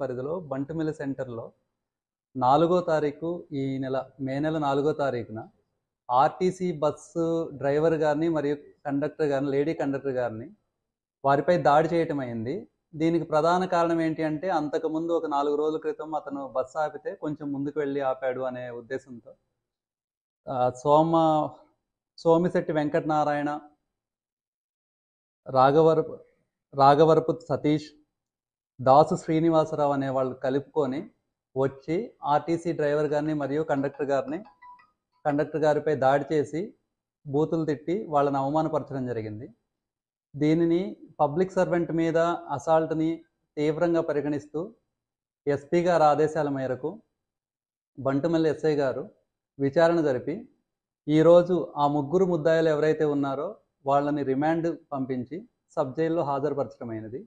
పరిధిలో బంటుమిల్లి సెంటర్లో 4వ తారీఖు ఈ నెల మే నెల 4వ తారీఖున ఆర్టీసీ బస్సు డ్రైవర్ గారిని మరియు కండక్టర్ గారిని లేడీ కండక్టర్ గారిని వారిపై దాడి చేయటం అయింది. దీనికి ప్రధాన కారణం ఏంటి అంటే అంతకుముందు ఒక 4 రోజుల క్రితం అతను బస్సు ఆపితే కొంచెం ముందుకు వెళ్ళి ఆపాడు అనే ఉద్దేశంతో సోమిశెట్టి వెంకటనారాయణ, రాఘవరపు సతీష్, దాసు శ్రీనివాసరావు అనే వాళ్ళు కలుపుకొని వచ్చి ఆర్టీసీ డ్రైవర్ గారిని మరియు కండక్టర్ గారిపై దాడి చేసి బూతులు తిట్టి వాళ్ళని అవమానపరచడం జరిగింది. దీనిని పబ్లిక్ సర్వెంట్ మీద అసాల్ట్ని తీవ్రంగా పరిగణిస్తూ ఎస్పీ గారి ఆదేశాల మేరకు బంటుమిల్లి ఎస్ఐ గారు విచారణ జరిపి ఈరోజు ఆ 3 ముద్దాయిలు ఎవరైతే ఉన్నారో వాళ్ళని రిమాండ్ పంపించి సబ్ జైల్లో హాజరుపరచడమైనది.